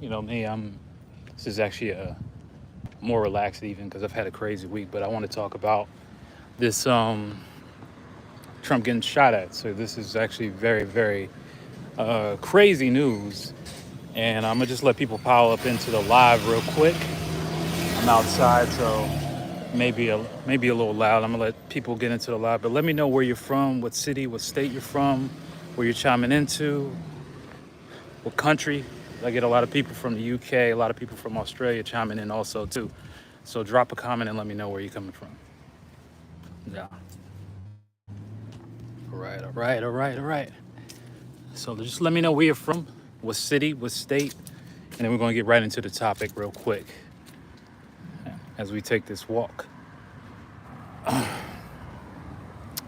You know me, this is actually a more relaxed evening because I've had a crazy week, but I want to talk about this Trump getting shot at. So this is actually very, very crazy news. And I'm gonna just let people pile up into the live real quick. I'm outside, so maybe a little loud. I'm gonna let people get into the live, but let me know where you're from, what city, what state you're from, where you're chiming into, what country. I get a lot of people from the UK, a lot of people from Australia chiming in also too. So drop a comment and let me know where you're coming from. Yeah. All right. So just let me know where you're from, what city, what state, and then we're gonna get right into the topic real quick as we take this walk.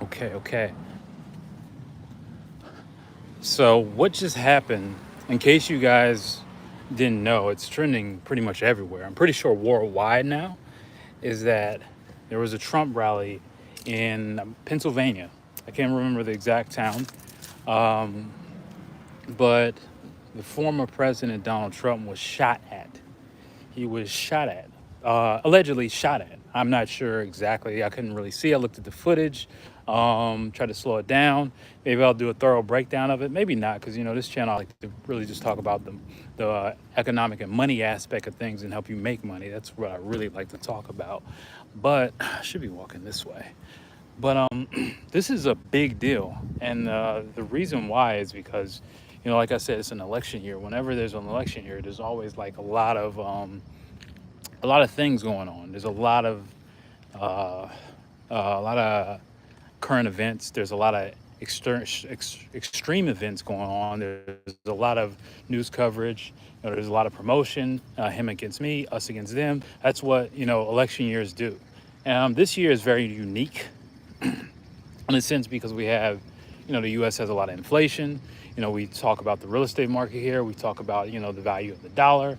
Okay. So what just happened, in case you guys didn't know, it's trending pretty much everywhere. I'm pretty sure worldwide now, is that there was a Trump rally in Pennsylvania. I can't remember the exact town, but the former president Donald Trump was shot at. He was shot at, allegedly shot at. I'm not sure exactly. I couldn't really see. I looked at the footage, tried to slow it down. Maybe I'll do a thorough breakdown of it. Maybe not, because this channel I like to really just talk about the economic and money aspect of things and help you make money. That's what I really like to talk about. But I should be walking this way. But this is a big deal, and the reason why is because, like I said, it's an election year. Whenever there's an election year, there's always like a lot of things going on. There's uh, a lot of current events. There's a lot of extreme events going on. There's a lot of news coverage. There's a lot of promotion. Him against me, us against them. That's what election years do. This year is very unique in a sense because we have, the U.S. has a lot of inflation. We talk about the real estate market here. We talk about, the value of the dollar,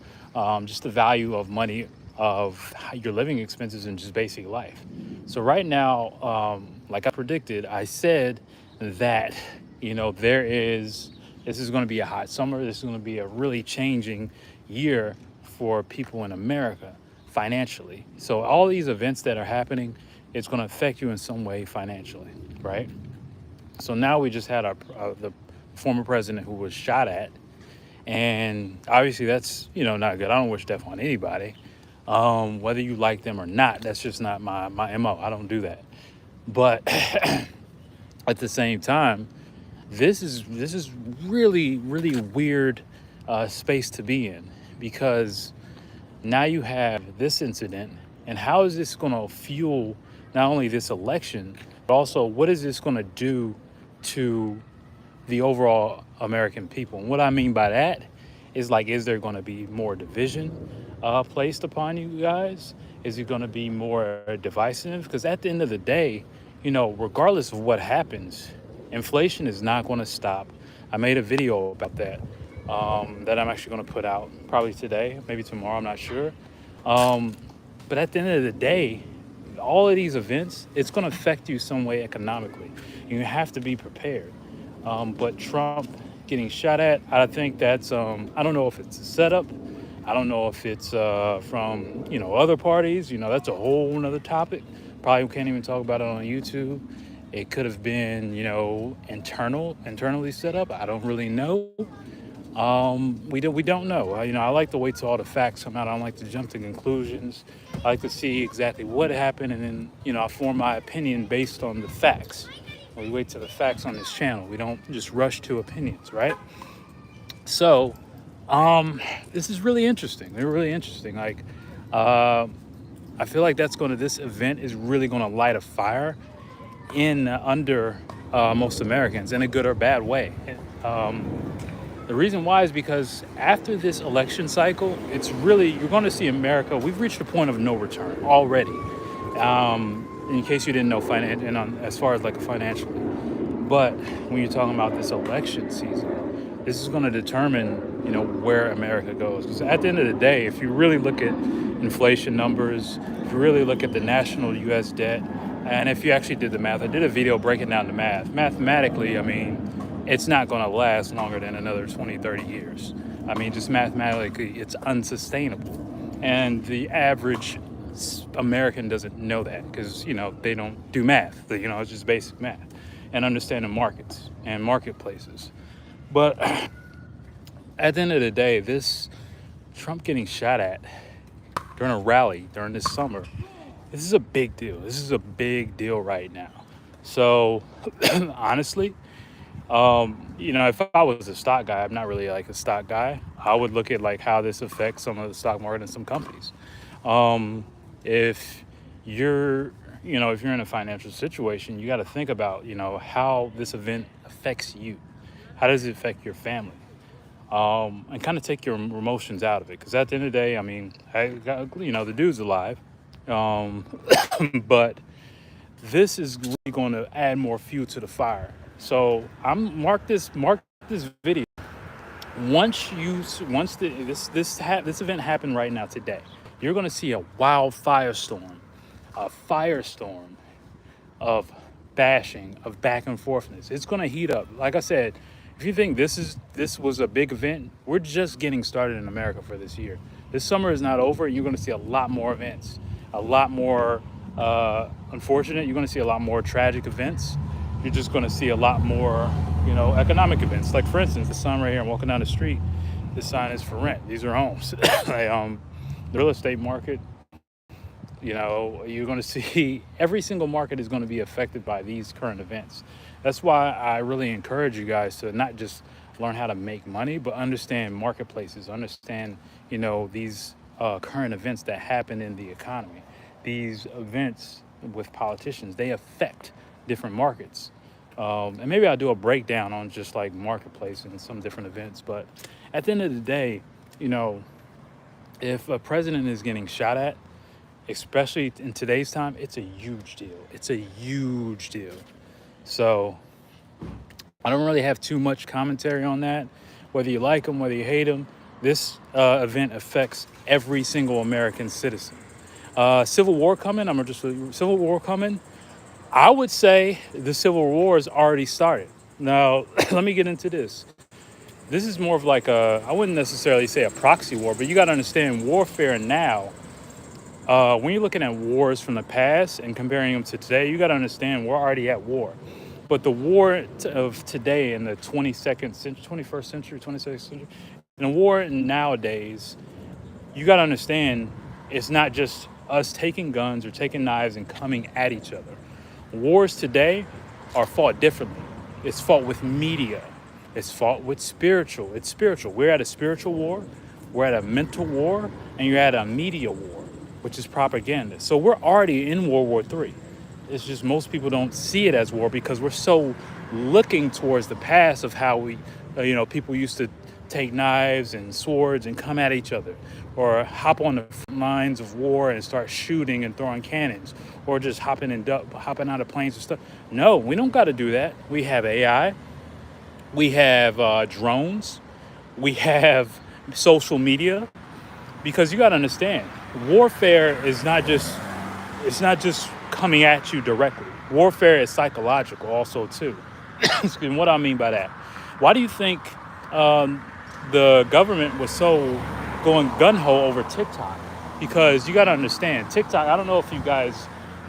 just the value of money, of your living expenses and just basic life. So right now, like I predicted, I said that, this is going to be a hot summer. This is going to be a really changing year for people in America financially. So all these events that are happening, it's going to affect you in some way financially, right? So now we just had the former president who was shot at, and obviously that's not good. I don't wish death on anybody, whether you like them or not. That's just not my MO. I don't do that. But at the same time, this is really weird space to be in, because now you have this incident, and how is this going to fuel not only this election, but also what is this going to do to the overall American people? And what I mean by that is, like, is there going to be more division placed upon you guys? Is it going to be more divisive? Because at the end of the day, regardless of what happens, inflation is not going to stop. I made a video about that that I'm actually going to put out probably today, maybe tomorrow, I'm not sure. But at the end of the day, all of these events, it's going to affect you some way economically. You have to be prepared. But Trump getting shot at, I think that's, I don't know if it's a setup. I don't know if it's from, other parties. That's a whole nother topic. Probably can't even talk about it on YouTube. It could have been, internally set up. I don't really know. We don't know. I like to wait till all the facts come out. I don't like to jump to conclusions. I like to see exactly what happened, and then I form my opinion based on the facts. We wait till the facts on this channel. We don't just rush to opinions, right? So, this is really interesting. They're really interesting. Like, I feel like this event is really going to light a fire in under most Americans in a good or bad way. The reason why is because after this election cycle, you're going to see America. We've reached a point of no return already. In case you didn't know, as far as like financially, but when you're talking about this election season, this is going to determine, where America goes. Because at the end of the day, if you really look at inflation numbers, if you really look at the national U.S. debt, and if you actually did the math, I did a video breaking down the math. Mathematically, it's not going to last longer than another 20, 30 years. I mean, just mathematically, it's unsustainable. And the average American doesn't know that because, they don't do math. It's just basic math and understanding markets and marketplaces. But at the end of the day, this Trump getting shot at during a rally during this summer, this is a big deal. This is a big deal right now. So, honestly, if I was a stock guy, I'm not really like a stock guy. I would look at like how this affects some of the stock market and some companies. Um, if you're, if you're in a financial situation, you got to think about, how this event affects you. How does it affect your family? And kind of take your emotions out of it. Because at the end of the day, I mean, the dude's alive. Um, but this is really going to add more fuel to the fire. So mark this video. This event happened right now today, you're going to see a wild firestorm, a firestorm of bashing, of back and forthness. It's going to heat up. Like I said, if you think this was a big event, we're just getting started in America for this year. This summer is not over, and you're going to see a lot more events, a lot more unfortunate. You're going to see a lot more tragic events. You're just going to see a lot more, economic events. Like, for instance, this sign right here, I'm walking down the street. This sign is for rent. These are homes. The real estate market, you're going to see every single market is going to be affected by these current events. That's why I really encourage you guys to not just learn how to make money, but understand marketplaces, understand, these current events that happen in the economy. These events with politicians, they affect different markets. And maybe I'll do a breakdown on just like marketplace and some different events. But at the end of the day, if a president is getting shot at, especially in today's time, it's a huge deal. It's a huge deal. So I don't really have too much commentary on that. Whether you like them, whether you hate them, this event affects every single American citizen. Civil War coming. Civil War coming. I would say the Civil War has already started. Now, let me get into this. This is more of like I wouldn't necessarily say a proxy war, but you got to understand warfare now. When you're looking at wars from the past and comparing them to today, you got to understand we're already at war. But the war of today in the 21st century, 22nd century, in a war nowadays, you got to understand it's not just us taking guns or taking knives and coming at each other. Wars today are fought differently. It's fought with media. It's fought with spiritual. It's spiritual. We're at a spiritual war. We're at a mental war. And you're at a media war, which is propaganda. So we're already in World War III. It's just most people don't see it as war because we're so looking towards the past of how we, people used to take knives and swords and come at each other, or hop on the front lines of war and start shooting and throwing cannons, or just hopping out of planes and stuff. No, we don't got to do that. We have AI. We have drones. We have social media. Because you got to understand, warfare is not just coming at you directly. Warfare is psychological also too. Excuse me, what do I mean by that? Why do you think the government was so going gun-ho over TikTok? Because you got to understand, TikTok, I don't know if you guys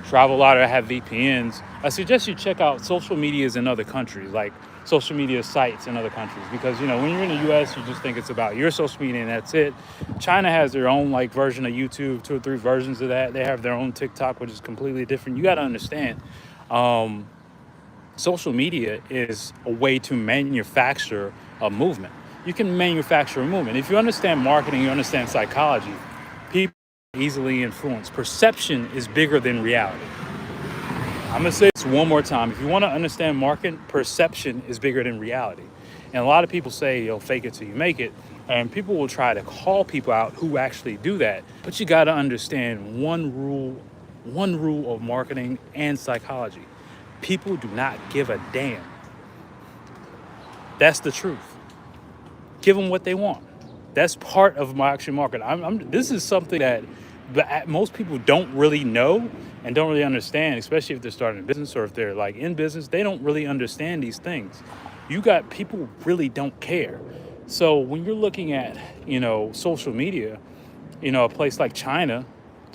travel a lot or have VPNs. I suggest you check out social medias in other countries, like social media sites in other countries, because when you're in the US, you just think it's about your social media and that's it. China has their own version of YouTube, 2 or 3 versions of that. They have their own TikTok, which is completely different. You got to understand, social media is a way to manufacture a movement. You can manufacture a movement. If you understand marketing, you understand psychology, people are easily influenced. Perception is bigger than reality. I'm going to say this one more time. If you want to understand market, perception is bigger than reality. And a lot of people say, fake it till you make it. And people will try to call people out who actually do that. But you got to understand one rule of marketing and psychology. People do not give a damn. That's the truth. Give them what they want. That's part of my actual market. This is something that most people don't really know and don't really understand, especially if they're starting a business or if they're in business. They don't really understand these things. You got people really don't care. So when you're looking at, social media, a place like China,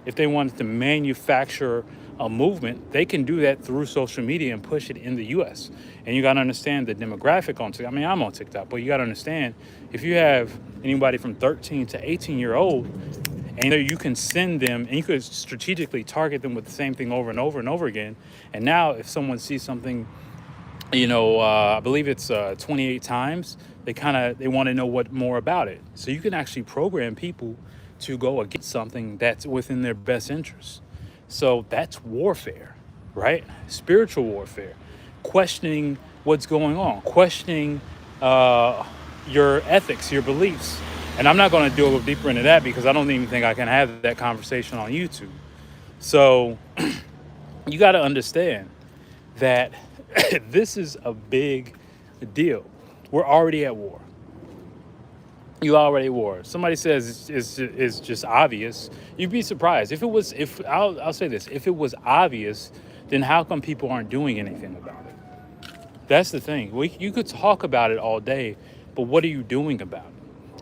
if they wanted to manufacture a movement, they can do that through social media and push it in the US. And you got to understand the demographic on TikTok. I mean, I'm on TikTok, but you got to understand if you have anybody from 13 to 18 year old, and you can send them and you could strategically target them with the same thing over and over and over again. And now if someone sees something, I believe it's 28 times, they want to know what more about it. So you can actually program people to go against something that's within their best interest. So that's warfare, right? Spiritual warfare, questioning what's going on, questioning your ethics, your beliefs. And I'm not going to go deeper into that because I don't even think I can have that conversation on YouTube. So you got to understand that this is a big deal. We're already at war. You already at war. Somebody says it's just obvious. You'd be surprised if I'll say this: if it was obvious, then how come people aren't doing anything about it? That's the thing. You could talk about it all day, but what are you doing about it?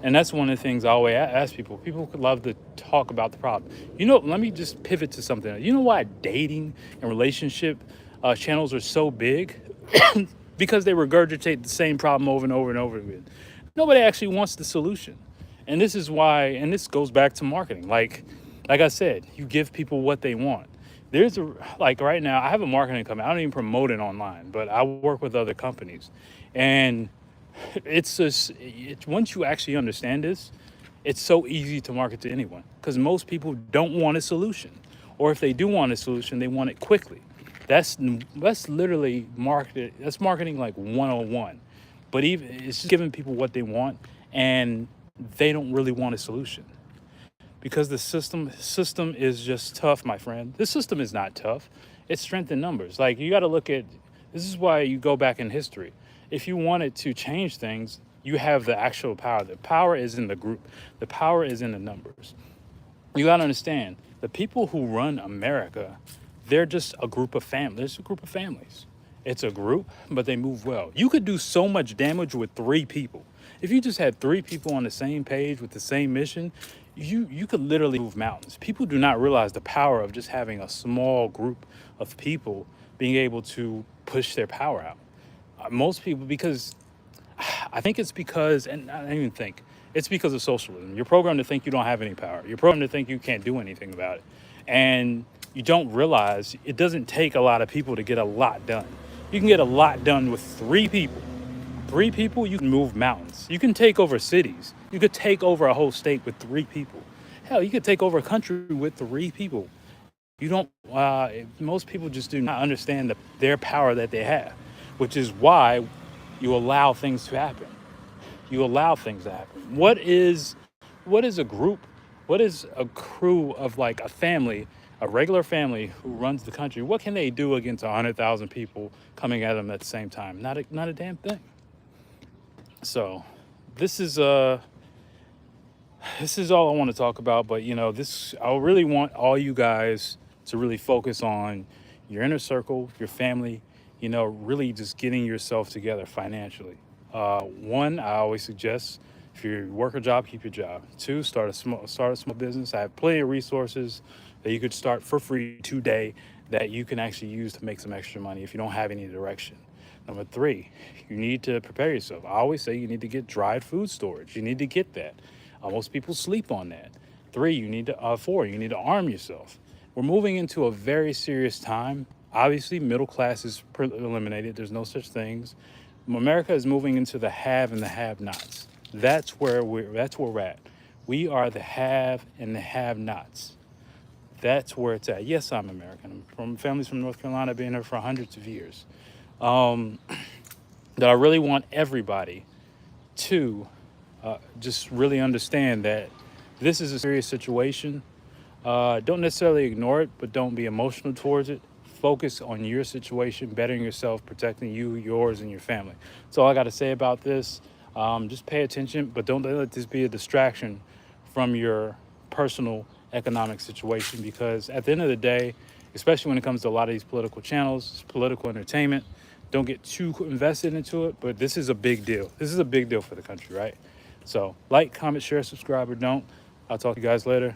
And that's one of the things I always ask people. People could love to talk about the problem. Let me just pivot to something else. You know why dating and relationship channels are so big? Because they regurgitate the same problem over and over and over again. Nobody actually wants the solution. And this is why, and this goes back to marketing. Like I said, you give people what they want. Like right now, I have a marketing company. I don't even promote it online, but I work with other companies. And it's just, once you actually understand this, it's so easy to market to anyone because most people don't want a solution. Or if they do want a solution, they want it quickly. That's literally market. That's marketing like 101. But even it's just giving people what they want, and they don't really want a solution because the system is just tough, my friend. This system is not tough. It's strength in numbers. Like you got to look at. This is why you go back in history. If you wanted to change things, you have the actual power. The power is in the group. The power is in the numbers. You got to understand the people who run America, they're just a group of families. It's a group of families. It's a group, but they move well. You could do so much damage with 3 people. If you just had 3 people on the same page with the same mission, you could literally move mountains. People do not realize the power of just having a small group of people being able to push their power out. Most people, because I think it's because, and I don't even think, it's because of socialism. You're programmed to think you don't have any power. You're programmed to think you can't do anything about it. And you don't realize it doesn't take a lot of people to get a lot done. You can get a lot done with 3 people. 3 people, you can move mountains. You can take over cities. You could take over a whole state with 3 people. Hell, you could take over a country with 3 people. You don't. Most people just do not understand their power that they have, which is why you allow things to happen. You allow things to happen. What is a group? What is a crew of like a family, a regular family who runs the country? What can they do against 100,000 people coming at them at the same time? Not a damn thing. So, this is all I want to talk about. But I really want all you guys to really focus on your inner circle, your family. Really just getting yourself together financially. One, I always suggest if you work a job, keep your job. 2, start a small business. I have plenty of resources that you could start for free today that you can actually use to make some extra money if you don't have any direction. Number 3, you need to prepare yourself. I always say you need to get dried food storage. You need to get that. Most people sleep on that. 4, you need to arm yourself. We're moving into a very serious time. Obviously, middle class is eliminated. There's no such things. America is moving into the have and the have-nots. That's where we're at. We are the have and the have-nots. That's where it's at. Yes, I'm American. I'm from families from North Carolina, been here for hundreds of years. That I really want everybody to just really understand that this is a serious situation. Don't necessarily ignore it, but don't be emotional towards it. Focus on your situation, bettering yourself, protecting you, yours, and your family. That's all I got to say about this. Just pay attention, but don't let this be a distraction from your personal economic situation, because at the end of the day, especially when it comes to a lot of these political channels, it's political entertainment. Don't get too invested into it, but this is a big deal. This is a big deal for the country, right? So like, comment, share, subscribe, or don't. I'll talk to you guys later.